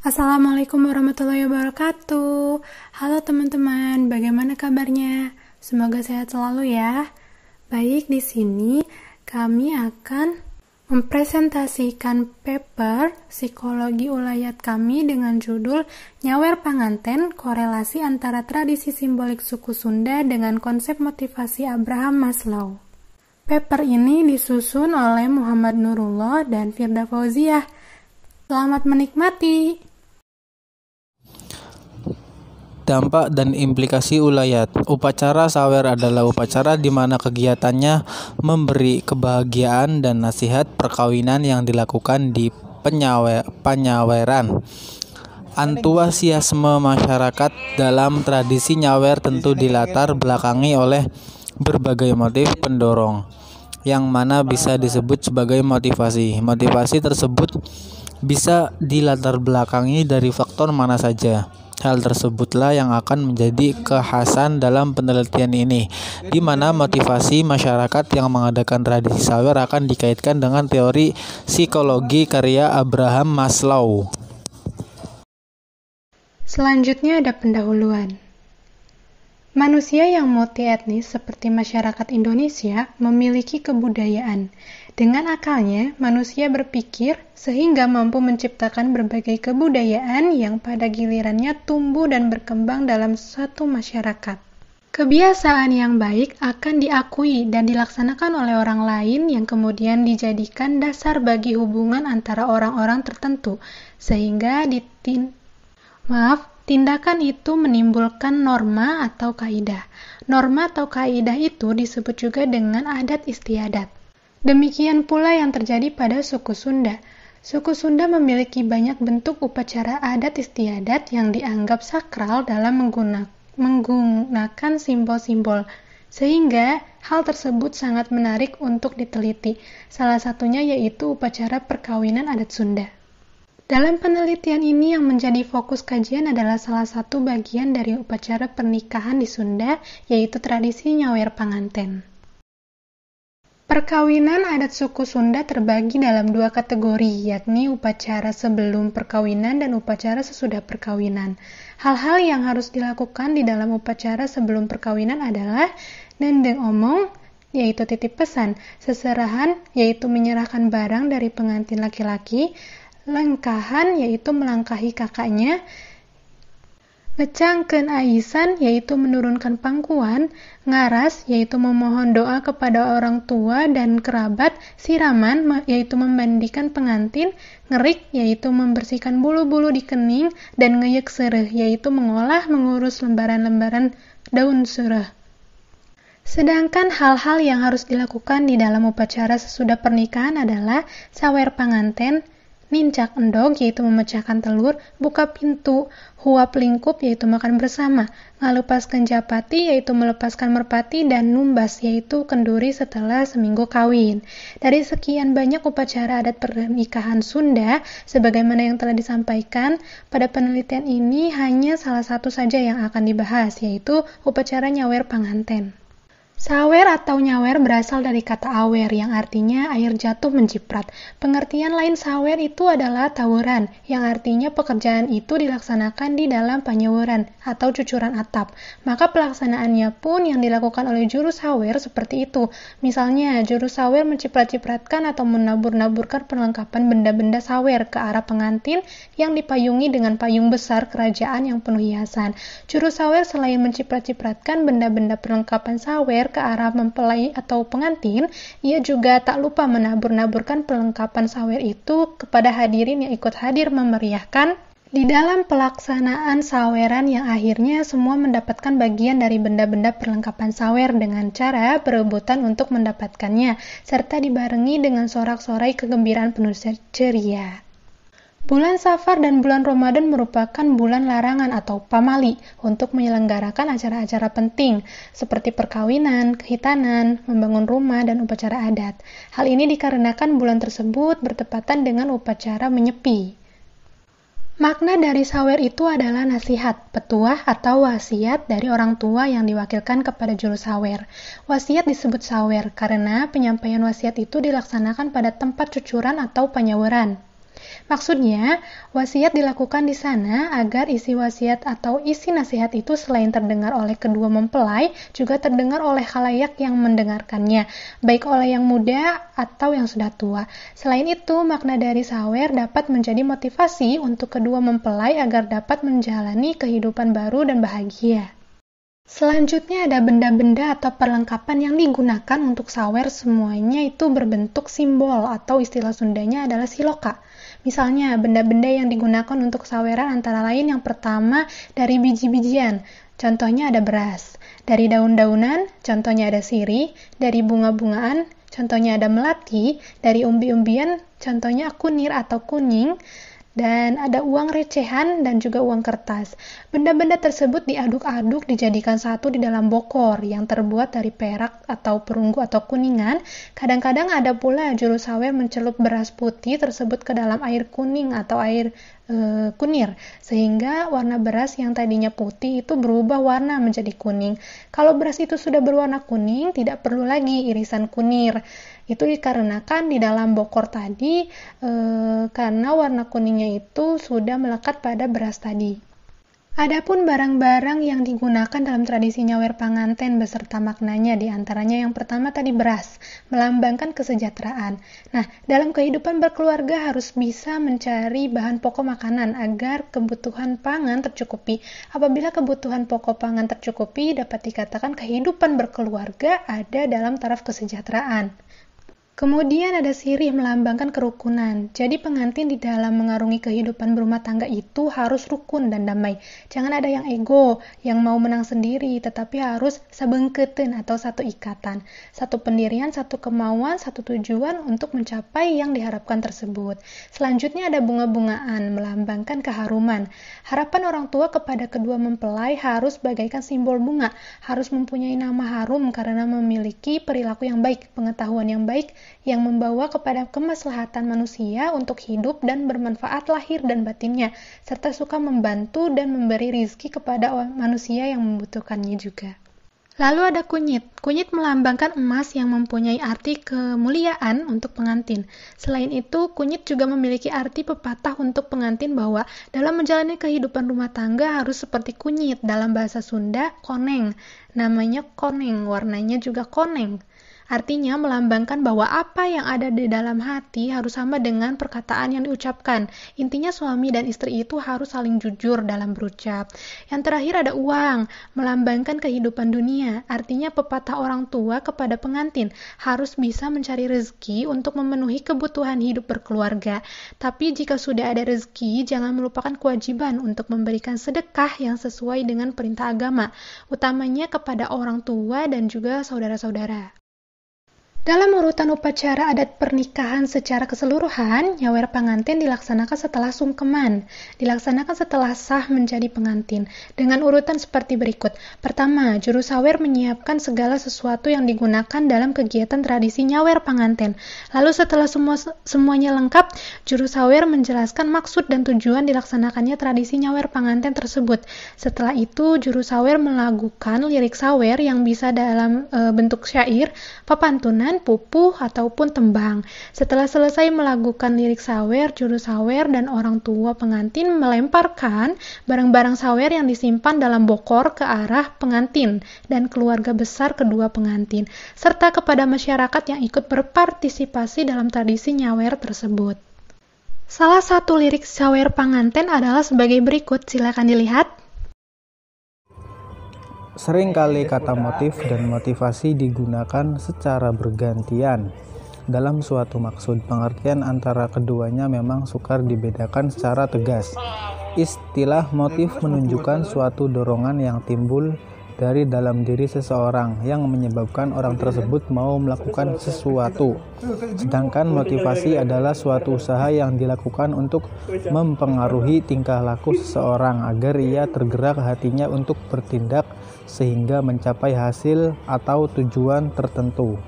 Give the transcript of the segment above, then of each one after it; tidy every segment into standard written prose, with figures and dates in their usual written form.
Assalamualaikum warahmatullahi wabarakatuh. Halo teman-teman, bagaimana kabarnya? Semoga sehat selalu ya. Baik, di sini kami akan mempresentasikan paper psikologi ulayat kami dengan judul Nyawer Panganten, Korelasi Antara Tradisi Simbolik Suku Sunda dengan Konsep Motivasi Abraham Maslow. Paper ini disusun oleh Muhammad Nurullah dan Firda Fauziah. Selamat menikmati. Dampak dan implikasi ulayat. Upacara sawer adalah upacara di mana kegiatannya memberi kebahagiaan dan nasihat perkawinan yang dilakukan di penyaweran. Antusiasme masyarakat dalam tradisi nyawer tentu dilatar belakangi oleh berbagai motif pendorong, yang mana bisa disebut sebagai motivasi. Motivasi tersebut bisa dilatar belakangi dari faktor mana saja. Hal tersebutlah yang akan menjadi kekhasan dalam penelitian ini, di mana motivasi masyarakat yang mengadakan tradisi sawer akan dikaitkan dengan teori psikologi karya Abraham Maslow. Selanjutnya ada pendahuluan. Manusia yang multietnis seperti masyarakat Indonesia memiliki kebudayaan. Dengan akalnya, manusia berpikir sehingga mampu menciptakan berbagai kebudayaan yang pada gilirannya tumbuh dan berkembang dalam suatu masyarakat. Kebiasaan yang baik akan diakui dan dilaksanakan oleh orang lain yang kemudian dijadikan dasar bagi hubungan antara orang-orang tertentu, sehingga tindakan itu menimbulkan norma atau kaidah. Norma atau kaidah itu disebut juga dengan adat istiadat. Demikian pula yang terjadi pada suku Sunda. Suku Sunda memiliki banyak bentuk upacara adat istiadat yang dianggap sakral dalam menggunakan simbol-simbol, sehingga hal tersebut sangat menarik untuk diteliti. Salah satunya yaitu upacara perkawinan adat Sunda. Dalam penelitian ini yang menjadi fokus kajian adalah salah satu bagian dari upacara pernikahan di Sunda, yaitu tradisi nyawer panganten. Perkawinan adat suku Sunda terbagi dalam dua kategori, yakni upacara sebelum perkawinan dan upacara sesudah perkawinan. Hal-hal yang harus dilakukan di dalam upacara sebelum perkawinan adalah nendeng omong, yaitu titip pesan, seserahan, yaitu menyerahkan barang dari pengantin laki-laki, lengkahan, yaitu melangkahi kakaknya, ngecangkeun aisan, yaitu menurunkan pangkuan, ngaras, yaitu memohon doa kepada orang tua dan kerabat, siraman, yaitu memandikan pengantin, ngerik, yaitu membersihkan bulu-bulu di kening, dan ngeyek sereh, yaitu mengurus lembaran-lembaran daun surah. Sedangkan hal-hal yang harus dilakukan di dalam upacara sesudah pernikahan adalah sawer panganten, nincak endog, yaitu memecahkan telur, buka pintu, huap lingkup, yaitu makan bersama, ngalupaskeun japati, yaitu melepaskan merpati, dan numbas, yaitu kenduri setelah seminggu kawin. Dari sekian banyak upacara adat pernikahan Sunda, sebagaimana yang telah disampaikan, pada penelitian ini hanya salah satu saja yang akan dibahas, yaitu upacara nyawer panganten. Sawer atau nyawer berasal dari kata awer yang artinya air jatuh menciprat. Pengertian lain sawer itu adalah tawuran, yang artinya pekerjaan itu dilaksanakan di dalam panyewuran atau cucuran atap. Maka pelaksanaannya pun yang dilakukan oleh juru sawer seperti itu. Misalnya, juru sawer menciprat-cipratkan atau menabur-naburkan perlengkapan benda-benda sawer ke arah pengantin yang dipayungi dengan payung besar kerajaan yang penuh hiasan. Juru sawer selain menciprat-cipratkan benda-benda perlengkapan sawer ke arah mempelai atau pengantin, ia juga tak lupa menabur-naburkan perlengkapan sawer itu kepada hadirin yang ikut hadir memeriahkan di dalam pelaksanaan saweran yang akhirnya semua mendapatkan bagian dari benda-benda perlengkapan sawer dengan cara berebutan untuk mendapatkannya, serta dibarengi dengan sorak-sorai kegembiraan penuh ceria. Bulan Safar dan bulan Ramadan merupakan bulan larangan atau pamali untuk menyelenggarakan acara-acara penting seperti perkawinan, kehitanan, membangun rumah, dan upacara adat. Hal ini dikarenakan bulan tersebut bertepatan dengan upacara menyepi. Makna dari sawer itu adalah nasihat, petuah, atau wasiat dari orang tua yang diwakilkan kepada juru sawer. Wasiat disebut sawer karena penyampaian wasiat itu dilaksanakan pada tempat cucuran atau penyauran. Maksudnya, wasiat dilakukan di sana agar isi wasiat atau isi nasihat itu selain terdengar oleh kedua mempelai, juga terdengar oleh khalayak yang mendengarkannya, baik oleh yang muda atau yang sudah tua. Selain itu, makna dari sawer dapat menjadi motivasi untuk kedua mempelai agar dapat menjalani kehidupan baru dan bahagia. Selanjutnya ada benda-benda atau perlengkapan yang digunakan untuk sawer, semuanya itu berbentuk simbol atau istilah Sundanya adalah siloka. Misalnya, benda-benda yang digunakan untuk saweran antara lain yang pertama dari biji-bijian, contohnya ada beras. Dari daun-daunan, contohnya ada sirih. Dari bunga-bungaan, contohnya ada melati. Dari umbi-umbian, contohnya kunir atau kuning. Dan ada uang recehan dan juga uang kertas. Benda-benda tersebut diaduk-aduk dijadikan satu di dalam bokor yang terbuat dari perak atau perunggu atau kuningan. Kadang-kadang ada pula juru sawer mencelup beras putih tersebut ke dalam air kuning atau air kunir, sehingga warna beras yang tadinya putih itu berubah warna menjadi kuning. Kalau beras itu sudah berwarna kuning, tidak perlu lagi irisan kunir. Itu dikarenakan di dalam bokor tadi, karena warna kuningnya itu sudah melekat pada beras tadi. Adapun barang-barang yang digunakan dalam tradisi nyawer panganten beserta maknanya, diantaranya yang pertama tadi beras, melambangkan kesejahteraan. Nah, dalam kehidupan berkeluarga harus bisa mencari bahan pokok makanan agar kebutuhan pangan tercukupi. Apabila kebutuhan pokok pangan tercukupi, dapat dikatakan kehidupan berkeluarga ada dalam taraf kesejahteraan. Kemudian ada sirih melambangkan kerukunan. Jadi pengantin di dalam mengarungi kehidupan berumah tangga itu harus rukun dan damai. Jangan ada yang ego, yang mau menang sendiri, tetapi harus sabengkeun atau satu ikatan. Satu pendirian, satu kemauan, satu tujuan untuk mencapai yang diharapkan tersebut. Selanjutnya ada bunga-bungaan melambangkan keharuman. Harapan orang tua kepada kedua mempelai harus bagaikan simbol bunga, harus mempunyai nama harum karena memiliki perilaku yang baik, pengetahuan yang baik, yang membawa kepada kemaslahatan manusia untuk hidup dan bermanfaat lahir dan batinnya, serta suka membantu dan memberi rizki kepada manusia yang membutuhkannya juga. Lalu ada kunyit. Kunyit melambangkan emas yang mempunyai arti kemuliaan untuk pengantin. Selain itu, kunyit juga memiliki arti pepatah untuk pengantin bahwa dalam menjalani kehidupan rumah tangga harus seperti kunyit. Dalam bahasa Sunda, koneng. Namanya koneng, warnanya juga koneng. Artinya melambangkan bahwa apa yang ada di dalam hati harus sama dengan perkataan yang diucapkan. Intinya suami dan istri itu harus saling jujur dalam berucap. Yang terakhir ada uang, melambangkan kehidupan dunia. Artinya pepatah orang tua kepada pengantin harus bisa mencari rezeki untuk memenuhi kebutuhan hidup berkeluarga. Tapi jika sudah ada rezeki, jangan melupakan kewajiban untuk memberikan sedekah yang sesuai dengan perintah agama, utamanya kepada orang tua dan juga saudara-saudara. Dalam urutan upacara adat pernikahan secara keseluruhan, nyawer pangantin dilaksanakan setelah sungkeman, dilaksanakan setelah sah menjadi pengantin, dengan urutan seperti berikut. Pertama, juru sawer menyiapkan segala sesuatu yang digunakan dalam kegiatan tradisi nyawer pangantin. Lalu setelah semuanya lengkap, juru sawer menjelaskan maksud dan tujuan dilaksanakannya tradisi nyawer pangantin tersebut. Setelah itu, juru sawer melakukan lirik sawer yang bisa dalam bentuk syair, papantunan, pupuh, ataupun tembang. Setelah selesai melakukan lirik sawer, juru sawer dan orang tua pengantin melemparkan barang-barang sawer yang disimpan dalam bokor ke arah pengantin dan keluarga besar kedua pengantin, serta kepada masyarakat yang ikut berpartisipasi dalam tradisi nyawer tersebut. Salah satu lirik sawer panganten adalah sebagai berikut, silakan dilihat. Seringkali kata motif dan motivasi digunakan secara bergantian dalam suatu maksud. Pengertian antara keduanya memang sukar dibedakan secara tegas. Istilah motif menunjukkan suatu dorongan yang timbul dari dalam diri seseorang yang menyebabkan orang tersebut mau melakukan sesuatu. Sedangkan motivasi adalah suatu usaha yang dilakukan untuk mempengaruhi tingkah laku seseorang agar ia tergerak hatinya untuk bertindak sehingga mencapai hasil atau tujuan tertentu.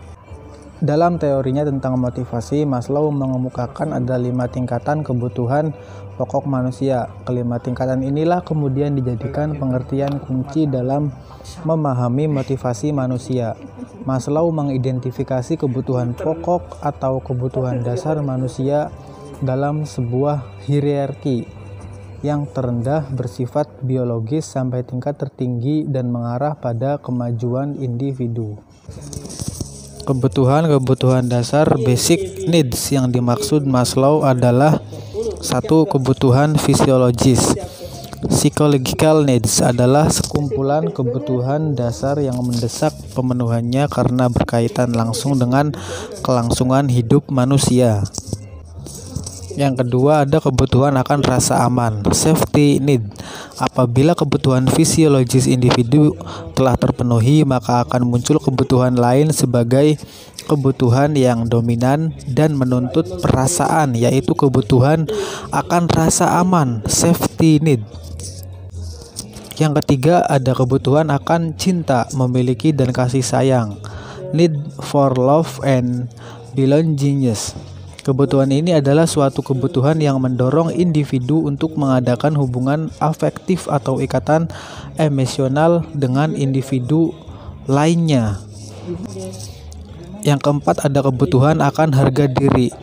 Dalam teorinya tentang motivasi, Maslow mengemukakan ada 5 tingkatan kebutuhan pokok manusia. Kelima tingkatan inilah kemudian dijadikan pengertian kunci dalam memahami motivasi manusia. Maslow mengidentifikasi kebutuhan pokok atau kebutuhan dasar manusia dalam sebuah hierarki yang terendah bersifat biologis sampai tingkat tertinggi dan mengarah pada kemajuan individu. Kebutuhan-kebutuhan dasar basic needs yang dimaksud Maslow adalah satu, kebutuhan fisiologis. Psychological needs adalah sekumpulan kebutuhan dasar yang mendesak pemenuhannya karena berkaitan langsung dengan kelangsungan hidup manusia. Yang kedua, ada kebutuhan akan rasa aman, safety need. Apabila kebutuhan fisiologis individu telah terpenuhi, maka akan muncul kebutuhan lain sebagai kebutuhan yang dominan dan menuntut perasaan, yaitu kebutuhan akan rasa aman, safety need. Yang ketiga, ada kebutuhan akan cinta, memiliki dan kasih sayang, need for love and belongingness. Kebutuhan ini adalah suatu kebutuhan yang mendorong individu untuk mengadakan hubungan afektif atau ikatan emosional dengan individu lainnya. Yang keempat, ada kebutuhan akan harga diri,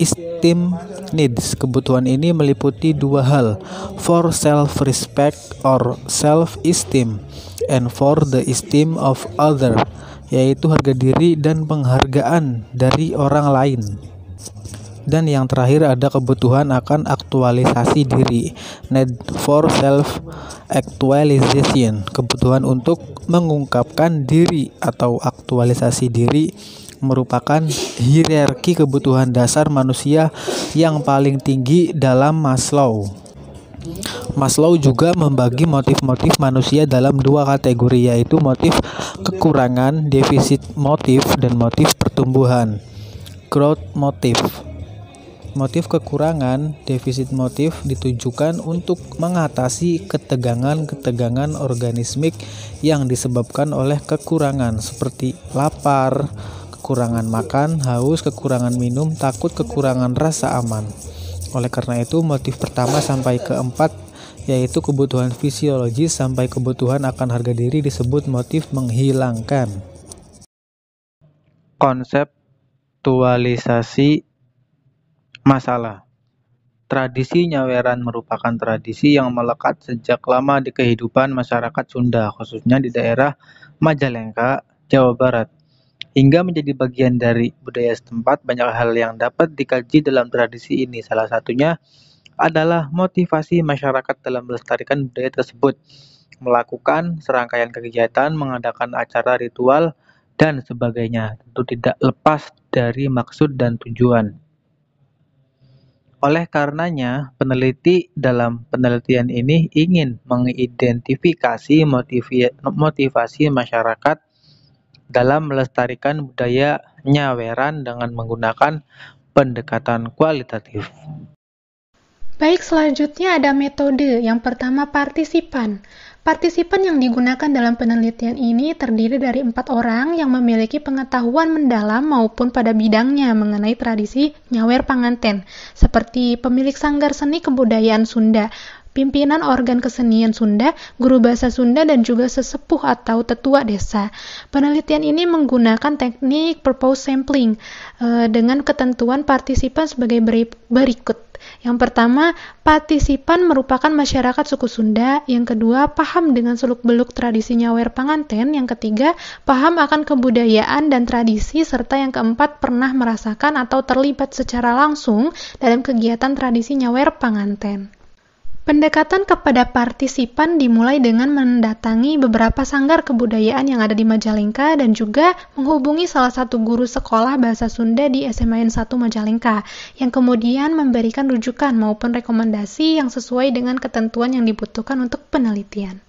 esteem needs. Kebutuhan ini meliputi dua hal, for self-respect or self-esteem, and for the esteem of other, yaitu harga diri dan penghargaan dari orang lain. Dan yang terakhir, ada kebutuhan akan aktualisasi diri, need for self-actualization. Kebutuhan untuk mengungkapkan diri atau aktualisasi diri merupakan hierarki kebutuhan dasar manusia yang paling tinggi dalam Maslow. Maslow juga membagi motif-motif manusia dalam dua kategori, yaitu motif kekurangan, defisit motif, dan motif pertumbuhan, growth motif. Motif kekurangan, defisit motif, ditujukan untuk mengatasi ketegangan-ketegangan organismik yang disebabkan oleh kekurangan seperti lapar, kekurangan makan, haus, kekurangan minum, takut, kekurangan rasa aman. Oleh karena itu, motif pertama sampai keempat, yaitu kebutuhan fisiologis sampai kebutuhan akan harga diri, disebut motif menghilangkan. Konseptualisasi masalah. Tradisi nyaweran merupakan tradisi yang melekat sejak lama di kehidupan masyarakat Sunda, khususnya di daerah Majalengka, Jawa Barat. Hingga menjadi bagian dari budaya setempat, banyak hal yang dapat dikaji dalam tradisi ini. Salah satunya adalah motivasi masyarakat dalam melestarikan budaya tersebut, melakukan serangkaian kegiatan, mengadakan acara ritual, dan sebagainya. Tentu tidak lepas dari maksud dan tujuan. Oleh karenanya, peneliti dalam penelitian ini ingin mengidentifikasi motivasi masyarakat dalam melestarikan budaya nyaweran dengan menggunakan pendekatan kualitatif. Baik, selanjutnya ada metode. Yang pertama, partisipan. Partisipan yang digunakan dalam penelitian ini terdiri dari 4 orang yang memiliki pengetahuan mendalam maupun pada bidangnya mengenai tradisi nyawer panganten, seperti pemilik sanggar seni kebudayaan Sunda, pimpinan organ kesenian Sunda, guru bahasa Sunda, dan juga sesepuh atau tetua desa. Penelitian ini menggunakan teknik purpose sampling dengan ketentuan partisipan sebagai berikut. Yang pertama, partisipan merupakan masyarakat suku Sunda. Yang kedua, paham dengan seluk-beluk tradisi nyawer panganten. Yang ketiga, paham akan kebudayaan dan tradisi. Serta yang keempat, pernah merasakan atau terlibat secara langsung dalam kegiatan tradisi nyawer panganten. Pendekatan kepada partisipan dimulai dengan mendatangi beberapa sanggar kebudayaan yang ada di Majalengka dan juga menghubungi salah satu guru sekolah bahasa Sunda di SMAN 1 Majalengka yang kemudian memberikan rujukan maupun rekomendasi yang sesuai dengan ketentuan yang dibutuhkan untuk penelitian.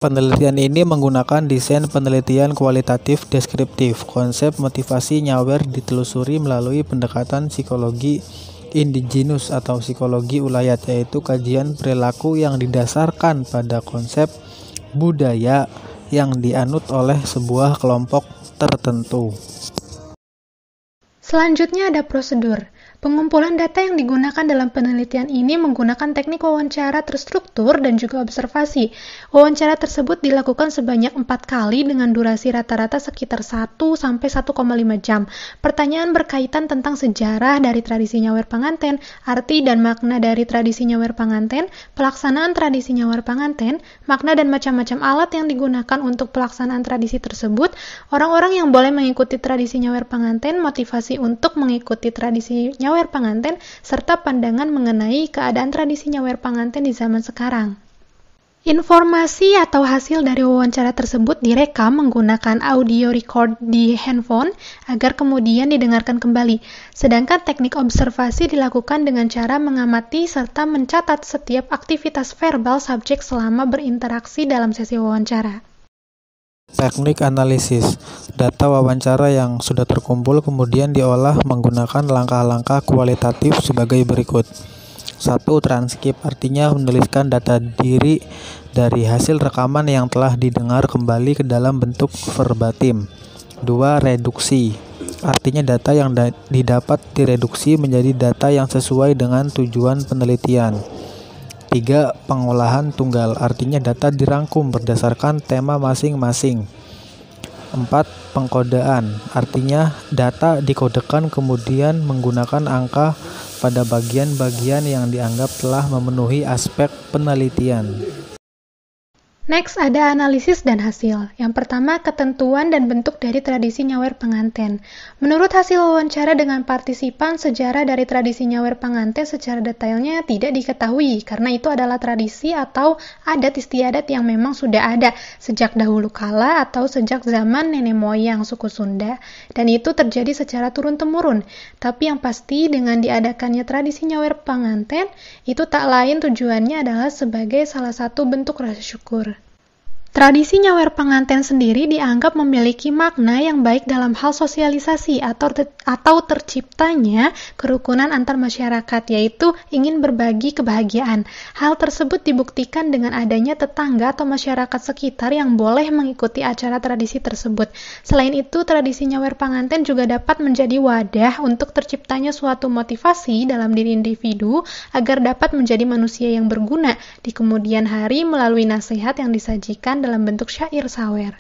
Penelitian ini menggunakan desain penelitian kualitatif deskriptif. Konsep motivasi nyawer ditelusuri melalui pendekatan psikologi indigenous atau psikologi ulayat, yaitu kajian perilaku yang didasarkan pada konsep budaya yang dianut oleh sebuah kelompok tertentu. Selanjutnya ada prosedur. Pengumpulan data yang digunakan dalam penelitian ini menggunakan teknik wawancara terstruktur dan juga observasi. Wawancara tersebut dilakukan sebanyak 4 kali dengan durasi rata-rata sekitar 1-1,5 jam. Pertanyaan berkaitan tentang sejarah dari tradisi nyawer panganten, arti dan makna dari tradisi nyawer panganten, pelaksanaan tradisi nyawer panganten, makna dan macam-macam alat yang digunakan untuk pelaksanaan tradisi tersebut, orang-orang yang boleh mengikuti tradisi nyawer panganten, motivasi untuk mengikuti tradisi nyawer panganten, serta pandangan mengenai keadaan tradisi nyawer panganten di zaman sekarang. Informasi atau hasil dari wawancara tersebut direkam menggunakan audio record di handphone agar kemudian didengarkan kembali. Sedangkan teknik observasi dilakukan dengan cara mengamati serta mencatat setiap aktivitas verbal subjek selama berinteraksi dalam sesi wawancara. Teknik analisis. Data wawancara yang sudah terkumpul kemudian diolah menggunakan langkah-langkah kualitatif sebagai berikut. 1. Transkrip, artinya menuliskan data diri dari hasil rekaman yang telah didengar kembali ke dalam bentuk verbatim. 2. Reduksi, artinya data yang didapat direduksi menjadi data yang sesuai dengan tujuan penelitian. 3. Pengolahan tunggal, artinya data dirangkum berdasarkan tema masing-masing. 4. Pengkodaan, artinya data dikodekan kemudian menggunakan angka pada bagian-bagian yang dianggap telah memenuhi aspek penelitian. Next, ada analisis dan hasil. Yang pertama, ketentuan dan bentuk dari tradisi nyawer panganten. Menurut hasil wawancara dengan partisipan, sejarah dari tradisi nyawer panganten secara detailnya tidak diketahui, karena itu adalah tradisi atau adat istiadat yang memang sudah ada sejak dahulu kala atau sejak zaman nenek moyang suku Sunda, dan itu terjadi secara turun-temurun. Tapi yang pasti, dengan diadakannya tradisi nyawer panganten, itu tak lain tujuannya adalah sebagai salah satu bentuk rasa syukur. Tradisi nyawer panganten sendiri dianggap memiliki makna yang baik dalam hal sosialisasi atau terciptanya kerukunan antar masyarakat, yaitu ingin berbagi kebahagiaan. Hal tersebut dibuktikan dengan adanya tetangga atau masyarakat sekitar yang boleh mengikuti acara tradisi tersebut. Selain itu, tradisi nyawer panganten juga dapat menjadi wadah untuk terciptanya suatu motivasi dalam diri individu agar dapat menjadi manusia yang berguna di kemudian hari melalui nasihat yang disajikan dalam bentuk syair sawer.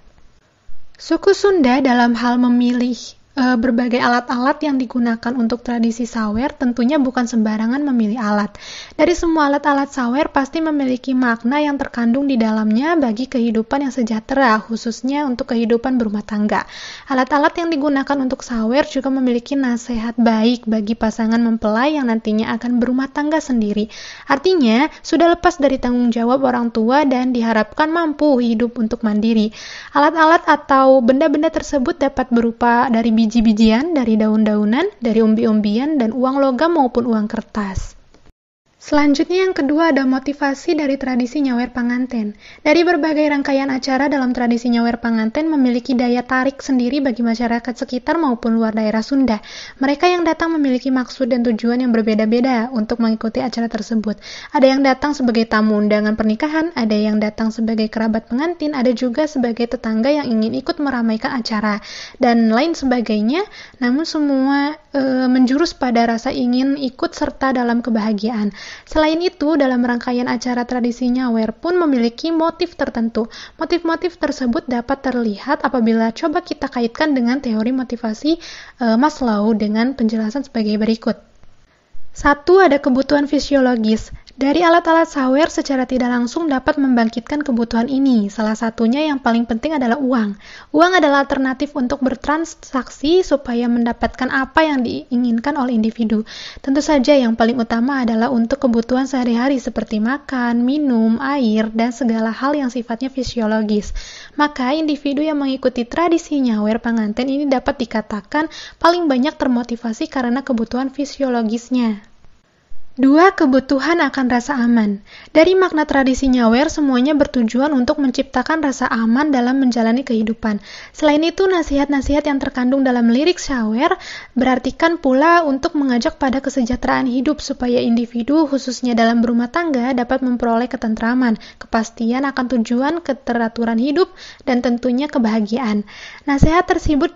Suku Sunda dalam hal memilih berbagai alat-alat yang digunakan untuk tradisi sawer tentunya bukan sembarangan memilih alat. Dari semua alat-alat sawer pasti memiliki makna yang terkandung di dalamnya bagi kehidupan yang sejahtera, khususnya untuk kehidupan berumah tangga. Alat-alat yang digunakan untuk sawer juga memiliki nasihat baik bagi pasangan mempelai yang nantinya akan berumah tangga sendiri. Artinya, sudah lepas dari tanggung jawab orang tua dan diharapkan mampu hidup untuk mandiri. Alat-alat atau benda-benda tersebut dapat berupa dari biji-bijian, dari daun-daunan, dari umbi-umbian, dan uang logam maupun uang kertas. Selanjutnya yang kedua ada motivasi dari tradisi nyawer panganten. Dari berbagai rangkaian acara dalam tradisi nyawer panganten memiliki daya tarik sendiri bagi masyarakat sekitar maupun luar daerah Sunda. Mereka yang datang memiliki maksud dan tujuan yang berbeda-beda untuk mengikuti acara tersebut. Ada yang datang sebagai tamu undangan pernikahan, ada yang datang sebagai kerabat pengantin, ada juga sebagai tetangga yang ingin ikut meramaikan acara, dan lain sebagainya. Namun semua menjurus pada rasa ingin ikut serta dalam kebahagiaan. Selain itu, dalam rangkaian acara tradisi nyawer pun memiliki motif tertentu. Motif-motif tersebut dapat terlihat apabila coba kita kaitkan dengan teori motivasi Maslow dengan penjelasan sebagai berikut. 1. Ada kebutuhan fisiologis. Dari alat-alat sawer secara tidak langsung dapat membangkitkan kebutuhan ini. Salah satunya yang paling penting adalah uang. Uang adalah alternatif untuk bertransaksi supaya mendapatkan apa yang diinginkan oleh individu. Tentu saja yang paling utama adalah untuk kebutuhan sehari-hari seperti makan, minum, air, dan segala hal yang sifatnya fisiologis. Maka individu yang mengikuti tradisi nyawer panganten ini dapat dikatakan paling banyak termotivasi karena kebutuhan fisiologisnya. 2. Kebutuhan akan rasa aman. Dari makna tradisi nyawer, semuanya bertujuan untuk menciptakan rasa aman dalam menjalani kehidupan. Selain itu, nasihat-nasihat yang terkandung dalam lirik sawer berartikan pula untuk mengajak pada kesejahteraan hidup supaya individu, khususnya dalam berumah tangga, dapat memperoleh ketentraman, kepastian akan tujuan, keteraturan hidup, dan tentunya kebahagiaan. Nasihat tersebut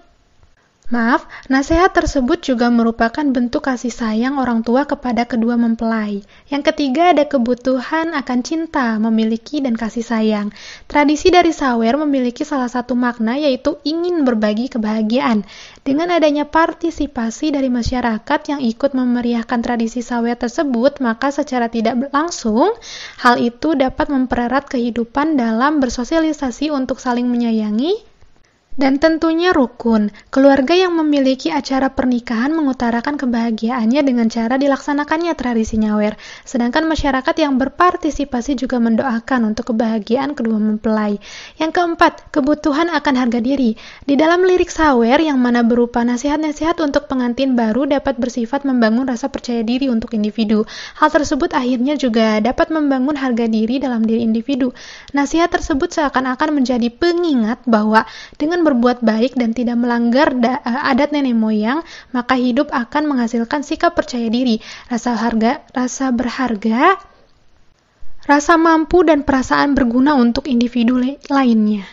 Nasihat tersebut juga merupakan bentuk kasih sayang orang tua kepada kedua mempelai. Yang ketiga ada kebutuhan akan cinta, memiliki, dan kasih sayang. Tradisi dari sawer memiliki salah satu makna yaitu ingin berbagi kebahagiaan. Dengan adanya partisipasi dari masyarakat yang ikut memeriahkan tradisi sawer tersebut, maka secara tidak langsung, hal itu dapat mempererat kehidupan dalam bersosialisasi untuk saling menyayangi, dan tentunya rukun. Keluarga yang memiliki acara pernikahan mengutarakan kebahagiaannya dengan cara dilaksanakannya tradisi nyawer. Sedangkan masyarakat yang berpartisipasi juga mendoakan untuk kebahagiaan kedua mempelai. Yang keempat, kebutuhan akan harga diri. Di dalam lirik sawer yang mana berupa nasihat-nasihat untuk pengantin baru dapat bersifat membangun rasa percaya diri untuk individu. Hal tersebut akhirnya juga dapat membangun harga diri dalam diri individu. Nasihat tersebut seakan-akan menjadi pengingat bahwa dengan berbuat baik dan tidak melanggar adat nenek moyang, maka hidup akan menghasilkan sikap percaya diri, rasa berharga, rasa mampu, dan perasaan berguna untuk individu lainnya.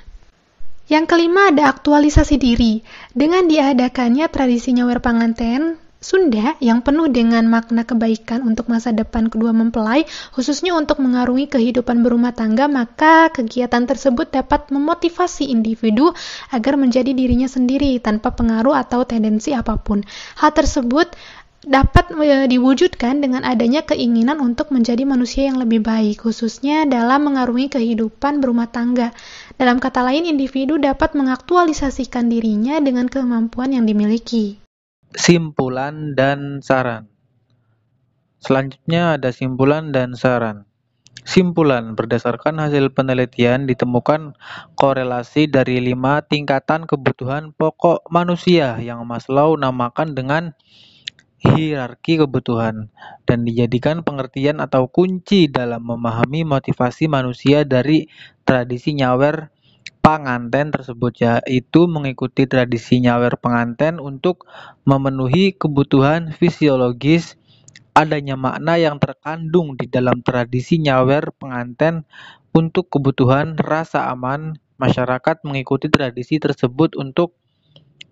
Yang kelima ada aktualisasi diri. Dengan diadakannya tradisi nyawer panganten Sunda yang penuh dengan makna kebaikan untuk masa depan kedua mempelai, khususnya untuk mengarungi kehidupan berumah tangga, maka kegiatan tersebut dapat memotivasi individu agar menjadi dirinya sendiri tanpa pengaruh atau tendensi apapun. Hal tersebut dapat diwujudkan dengan adanya keinginan untuk menjadi manusia yang lebih baik, khususnya dalam mengarungi kehidupan berumah tangga. Dalam kata lain, individu dapat mengaktualisasikan dirinya dengan kemampuan yang dimiliki. Simpulan dan saran. Selanjutnya ada simpulan dan saran. Simpulan, berdasarkan hasil penelitian ditemukan korelasi dari 5 tingkatan kebutuhan pokok manusia yang Maslow namakan dengan hierarki kebutuhan dan dijadikan pengertian atau kunci dalam memahami motivasi manusia dari tradisi nyawer panganten tersebut, yaitu mengikuti tradisi nyawer penganten untuk memenuhi kebutuhan fisiologis. Adanya makna yang terkandung di dalam tradisi nyawer penganten untuk kebutuhan rasa aman. Masyarakat mengikuti tradisi tersebut untuk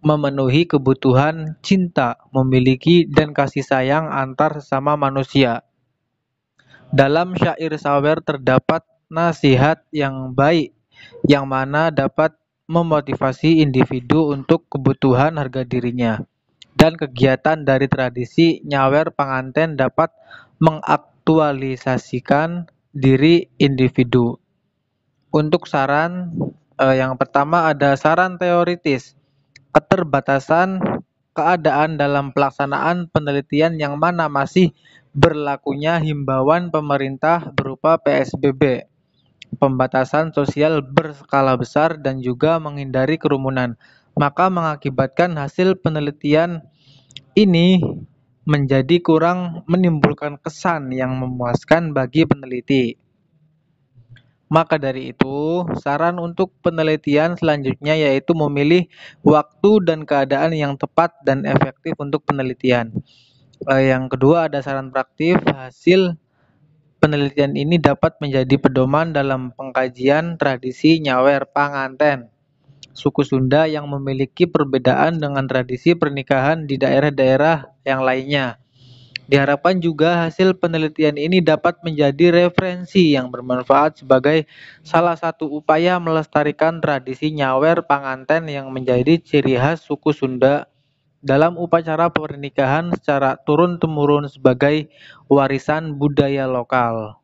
memenuhi kebutuhan cinta, memiliki, dan kasih sayang antar sesama manusia. Dalam syair sawer terdapat nasihat yang baik yang mana dapat memotivasi individu untuk kebutuhan harga dirinya, dan kegiatan dari tradisi nyawer panganten dapat mengaktualisasikan diri individu. Untuk saran, yang pertama ada saran teoritis, keterbatasan keadaan dalam pelaksanaan penelitian yang mana masih berlakunya himbauan pemerintah berupa PSBB, pembatasan sosial berskala besar, dan juga menghindari kerumunan, maka mengakibatkan hasil penelitian ini menjadi kurang menimbulkan kesan yang memuaskan bagi peneliti. Maka dari itu, saran untuk penelitian selanjutnya yaitu memilih waktu dan keadaan yang tepat dan efektif untuk penelitian. Yang kedua ada saran praktis, hasil penelitian ini dapat menjadi pedoman dalam pengkajian tradisi nyawer panganten suku Sunda yang memiliki perbedaan dengan tradisi pernikahan di daerah-daerah yang lainnya. Diharapkan juga hasil penelitian ini dapat menjadi referensi yang bermanfaat sebagai salah satu upaya melestarikan tradisi nyawer panganten yang menjadi ciri khas suku Sunda dalam upacara pernikahan secara turun-temurun sebagai warisan budaya lokal.